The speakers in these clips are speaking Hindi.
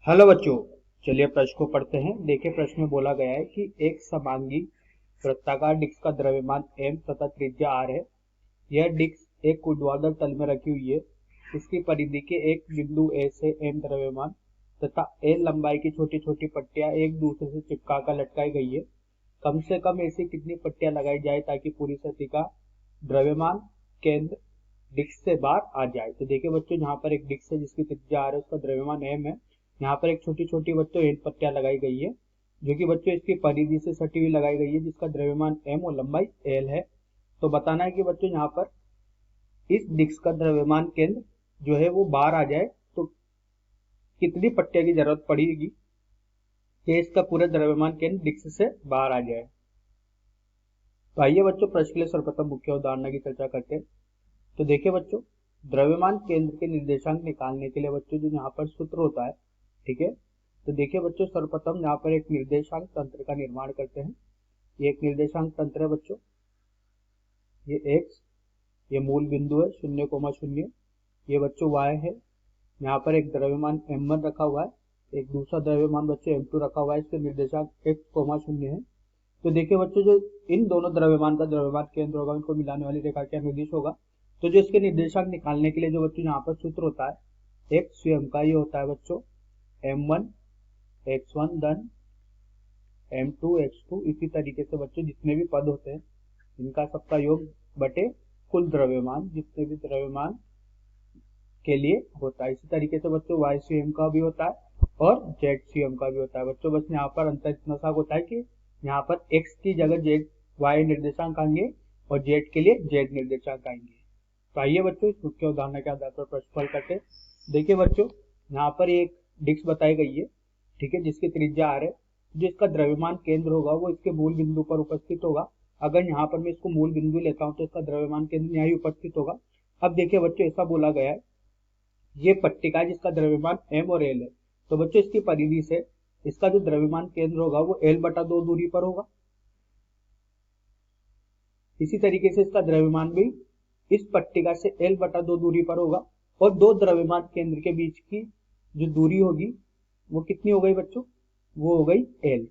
हेलो बच्चों, चलिए प्रश्न को पढ़ते हैं। देखिए प्रश्न में बोला गया है कि एक समांगी वृत्ताकार डिस्क का द्रव्यमान m तथा त्रिज्या r है। यह डिस्क एक ऊर्ध्वाधर तल में रखी हुई है। इसकी परिधि के एक बिंदु A से m द्रव्यमान तथा l लंबाई की छोटी छोटी पट्टियां एक दूसरे से चिपका कर लटकाई गई है। कम से कम ऐसी कितनी पट्टियां लगाई जाए ताकि पूरी सतह का द्रव्यमान केंद्र डिस्क से बाहर आ जाए। तो देखिए बच्चों, यहाँ पर एक डिस्क है जिसकी त्रिज्या r है, उसका द्रव्यमान m है। यहाँ पर एक छोटी छोटी बच्चों एल पट्टियां लगाई गई है जो कि बच्चों इसकी परिधि से सटी हुई लगाई गई है, जिसका द्रव्यमान m और लंबाई l है। तो बताना है कि बच्चों यहाँ पर इस डिस्क का द्रव्यमान केंद्र जो है वो बाहर आ जाए तो कितनी पट्टियां की जरूरत पड़ेगी कि इसका पूरा द्रव्यमान केंद्र डिस्क से बाहर आ जाए। तो आइए बच्चों प्रश्न के लिए सर्वप्रथम मुख्य उदाहरण की चर्चा करते हैं। तो देखिए बच्चों, द्रव्यमान केंद्र के निर्देशांक निकालने के लिए बच्चों जो यहाँ पर सूत्र होता है, ठीक है। तो देखिए बच्चों, सर्वप्रथम यहाँ पर एक निर्देशांक तंत्र का निर्माण करते हैं। ये एक निर्देशांक तंत्र है बच्चों। ये x, ये मूल बिंदु है 0,0। ये बच्चों y है। यहाँ पर एक द्रव्यमान m1 रखा हुआ है, एक दूसरा द्रव्यमान बच्चों m2 रखा हुआ है। इसके निर्देशांक x,0 है। तो देखिए बच्चों, जो इन दोनों द्रव्यमान का द्रव्यमान केंद्र होगा, उनको मिलाने वाली रेखा क्या निर्देश होगा। तो जो इसके निर्देशांक निकालने के लिए जो बच्चों यहाँ पर सूत्र होता है x स्वयं का, ये होता है बच्चों m1 x1 धन m2 x2। इसी तरीके से बच्चों जितने भी पद होते हैं इनका सबका योग बटे कुल द्रव्यमान, जितने भी द्रव्यमान के लिए होता है। इसी तरीके से बच्चों y स्वयं का भी होता है और z स्वयं का भी होता है। बच्चों बस यहाँ पर अंतर इतना सा होता है कि यहाँ पर x की जगह z y निर्देशांक आएंगे और z के लिए z निर्देशांक आएंगे। तो आइए बच्चों इस मुख्य उदाहरण के आधार पर प्रश्न हल करते हैं। देखिए बच्चों, यहाँ पर एक डिस्क बताई गई है, ठीक है, जिसकी त्रिज्या r है। जिसका द्रव्यमान केंद्र होगा वो इसके मूल बिंदु पर उपस्थित होगा। अगर यहाँ पर मैं इसको मूल बिंदु लेता हूँ तो इसका द्रव्यमान केंद्र यहाँ ही उपस्थित होगा। अब देखिए बच्चों, ऐसा बोला गया है ये पट्टिका जिसका द्रव्यमान m और l है। तो बच्चों इसकी परिधि से इसका जो द्रव्यमान केंद्र होगा वो l/2 दूरी पर होगा। इसी तरीके से इसका द्रव्यमान भी इस पट्टिका से l/2 दूरी पर होगा और दो द्रव्यमान केंद्र के बीच की जो दूरी होगी वो कितनी हो गई बच्चों, वो हो गई l।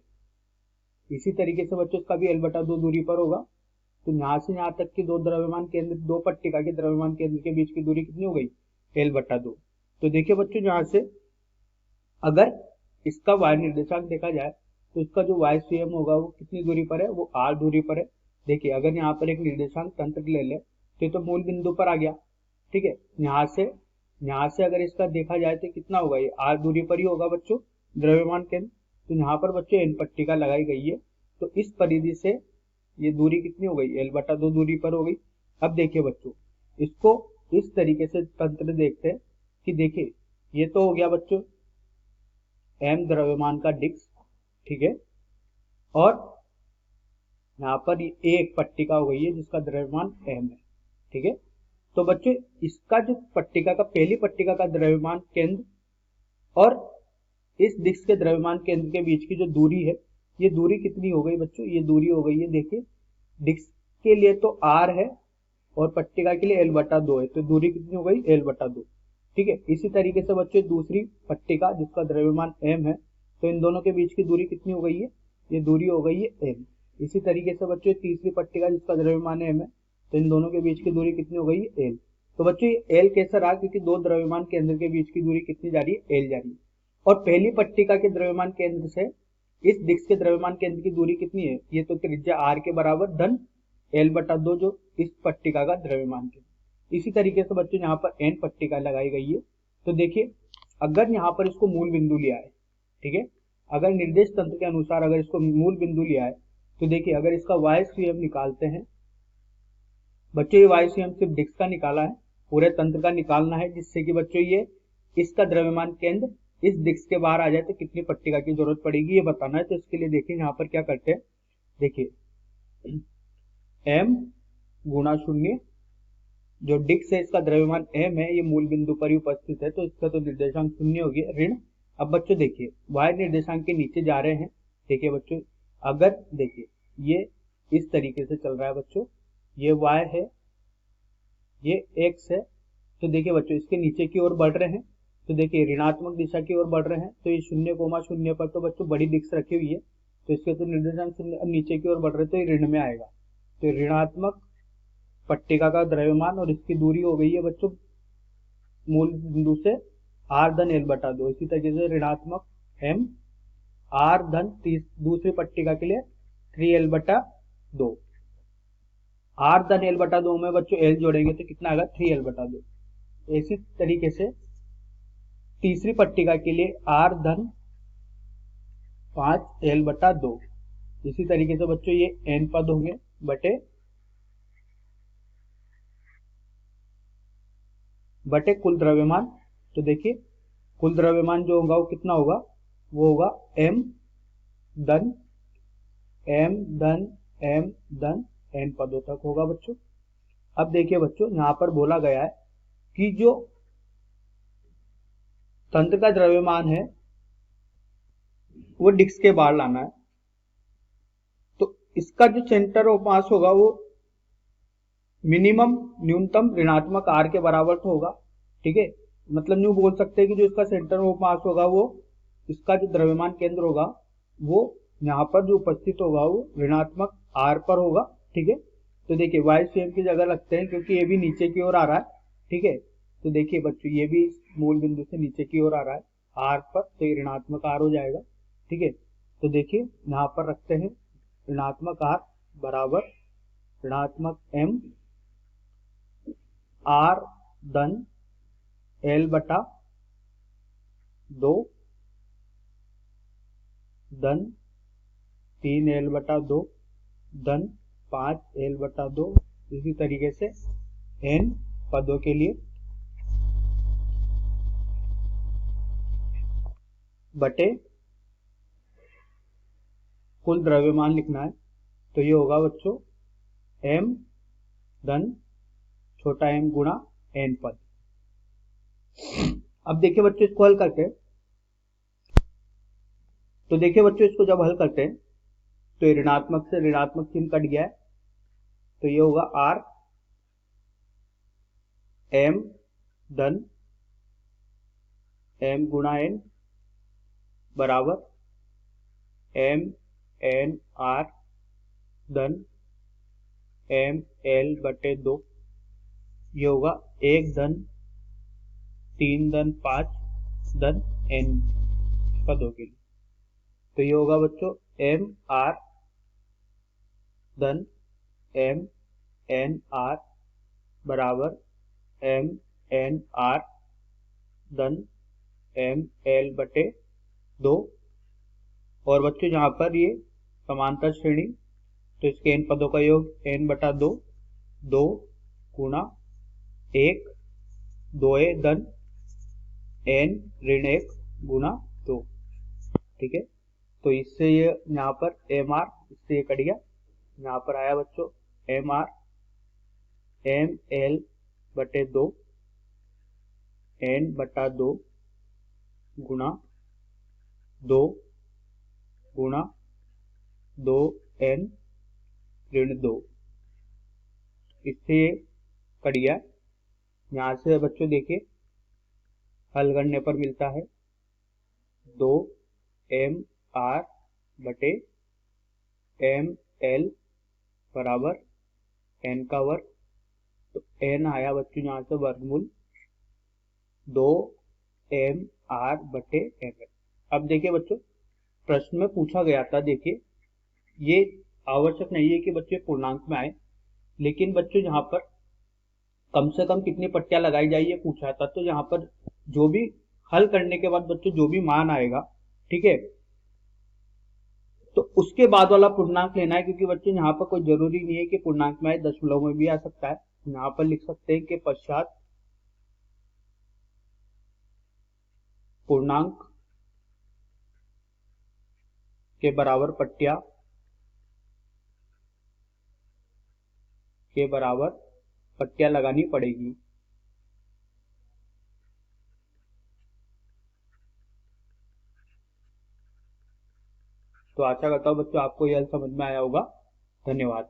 इसी तरीके से बच्चों इसका भी l/2 दूरी पर होगा। तो यहाँ से यहाँ तक की दो द्रव्यमान केंद्र, दो पट्टिका के द्रव्यमान केंद्र के बीच की दूरी कितनी हो गई, l/2। तो देखिए बच्चों, यहाँ से अगर इसका y निर्देशांक देखा जाए तो इसका जो y स्वयं होगा वो कितनी दूरी पर है, वो r दूरी पर है। देखिए अगर यहाँ पर एक निर्देशांक तंत्र ले ले तो मूल बिंदु पर आ गया, ठीक है। यहाँ से अगर इसका देखा जाए तो कितना होगा, ये r दूरी पर ही होगा बच्चों द्रव्यमान केंद्र। तो यहाँ पर बच्चों n पट्टिका लगाई गई है, तो इस परिधि से ये दूरी कितनी हो गई, l/2 दूरी पर हो गई। अब देखिए बच्चों, इसको इस तरीके से तंत्र देखते हैं कि देखिए ये तो हो गया बच्चों m द्रव्यमान का डिस्क, ठीक है, और यहाँ पर ये एक पट्टिका हो गई है जिसका द्रव्यमान m है, ठीक है। तो बच्चों इसका जो पट्टिका का, पहली पट्टिका का द्रव्यमान केंद्र और इस डिस्क के द्रव्यमान केंद्र के बीच की जो दूरी है, ये दूरी कितनी हो गई बच्चों, ये दूरी हो गई है, देखिए डिस्क के लिए तो r है और पट्टिका के लिए l/2 है। तो दूरी कितनी हो गई, l/2, ठीक है। इसी तरीके से बच्चों दूसरी पट्टिका जिसका द्रव्यमान m है, तो इन दोनों के बीच की दूरी कितनी हो गई है, ये दूरी हो गई है l। इसी तरीके से बच्चों तीसरी पट्टिका जिसका द्रव्यमान m है, तो इन दोनों के बीच की दूरी कितनी हो गई है, l। तो बच्चों ये l कैसा रहा, क्योंकि दो द्रव्यमान केंद्र के बीच की दूरी कितनी जा रही है, l जा रही है। और पहली पट्टिका के द्रव्यमान केंद्र से इस डिस्क के द्रव्यमान केंद्र की दूरी कितनी है, ये तो त्रिज्या r के बराबर धन l/2 जो इस पट्टिका का द्रव्यमान केंद्र। इसी तरीके से बच्चों यहाँ पर n पट्टिका लगाई गई है। तो देखिए अगर यहाँ पर इसको मूल बिंदु लिया है, ठीक है, अगर निर्देश तंत्र के अनुसार अगर इसको मूल बिंदु लिया है तो देखिए अगर इसका y स्वयं निकालते हैं बच्चों, ये y स्वयं सिर्फ डिस्क का निकाला है, पूरे तंत्र का निकालना है, जिससे कि बच्चों ये इसका द्रव्यमान केंद्र इस डिस्क के बाहर आ जाए तो कितनी पट्टिका की जरूरत पड़ेगी ये बताना है। तो इसके लिए देखिए यहाँ पर क्या करते हैं, देखिए m गुणा 0, जो डिस्क है इसका द्रव्यमान m है, ये मूल बिंदु पर ही उपस्थित है, तो इसका तो निर्देशांक 0 हो गया ऋण। अब बच्चों देखिए y निर्देशांक के नीचे जा रहे हैं। देखिए बच्चों, अगर देखिए ये इस तरीके से चल रहा है बच्चों, ये y है, ये x है, तो देखिए बच्चों इसके नीचे की ओर बढ़ रहे हैं, तो देखिए ऋणात्मक दिशा की ओर बढ़ रहे हैं, तो ये 0,0 पर तो बच्चों बड़ी डिस्क रखी हुई है, तो इसके तो निर्देशांक नीचे की ओर बढ़ रहे हैं, तो ये ऋण में आएगा। तो ऋणात्मक पट्टिका का द्रव्यमान और इसकी दूरी हो गई है बच्चों मूल बिंदु से r धन l बटा 2। इसी तरीके से ऋणात्मक m r धन दूसरी पट्टिका के लिए 3l बटा 2। r धन l बटा 2 में बच्चों l जोड़ेंगे तो कितना आएगा 3l बटा 2। इसी तरीके से तीसरी पट्टिका के लिए r धन 5l बटा 2। इसी तरीके से बच्चों ये n पद होंगे बटे कुल द्रव्यमान। तो देखिए कुल द्रव्यमान जो होगा वो कितना होगा, वो होगा m धन n पदों तक होगा बच्चों। अब देखिए बच्चों यहाँ पर बोला गया है कि जो तंत्र का द्रव्यमान है वो डिस्क के बाहर लाना है, तो इसका जो सेंटर ऑफ मास होगा वो मिनिमम न्यूनतम ऋणात्मक r के बराबर तो होगा, ठीक है। मतलब यूं बोल सकते हैं कि जो इसका सेंटर ऑफ मास होगा वो इसका जो द्रव्यमान केंद्र होगा वो यहाँ पर जो उपस्थित होगा वो ऋणात्मक r पर होगा, ठीक है। तो देखिए y स्वयं की जगह लगते हैं क्योंकि ये भी नीचे की ओर आ रहा है, ठीक है। तो देखिए बच्चों ये भी मूल बिंदु से नीचे की ओर आ रहा है r पर, तो ये ऋणात्मक r हो जाएगा, ठीक है। तो देखिए यहाँ पर रखते हैं ऋणात्मक r बराबर ऋणात्मक m r धन l बटा 2 धन 3l बटा 2 धन 5l बटा 2। इसी तरीके से n पदों के लिए बटे कुल द्रव्यमान लिखना है, तो ये होगा बच्चों m धन छोटा m गुणा n पद। अब देखिए बच्चों इसको हल करते हैं, तो देखिए बच्चों इसको जब हल करते हैं तो ऋणात्मक से ऋणात्मक चिन्ह कट गया है, तो ये होगा r m धन m गुणा n बराबर m n r धन m l बटे 2। ये होगा 1 धन 3 धन 5 धन n पदों के लिए। तो ये होगा बच्चों m r धन m n r बराबर m n r धन m l बटे 2। और बच्चों यहाँ पर ये समांतर श्रेणी, तो इसके n पदों का योग n बटा 2 2 गुणा 1 2a धन n ऋण 1 गुणा 2, ठीक है। तो इससे ये यहाँ पर mr इससे ये कट गया, यहाँ पर आया बच्चों mr m l बटे 2 n बटा 2 गुणा 2 गुणा 2 n ऋण 2। इससे ये कट गया, यहाँ से बच्चों देखिए हल करने पर मिलता है 2 m r बटे m l बराबर n का वर्ग। तो n आया बच्चों यहाँ से वर्गमूल 2 m r बटे m l। अब देखिए बच्चों प्रश्न में पूछा गया था, देखिए ये आवश्यक नहीं है कि बच्चे पूर्णांक में आए, लेकिन बच्चों यहाँ पर कम से कम कितनी पट्टियां लगाई जाए ये पूछा था। तो यहाँ पर जो भी हल करने के बाद बच्चों जो भी मान आएगा, ठीक है, तो उसके बाद वाला पूर्णांक लेना है, क्योंकि बच्चे यहाँ पर कोई जरूरी नहीं है कि पूर्णांक में आए, दशमलव में भी आ सकता है। यहाँ पर लिख सकते हैं कि पश्चात पूर्णांक के बराबर पट्टियां लगानी पड़ेगी। तो आशा करता हूं बच्चों आपको यह समझ में आया होगा। धन्यवाद।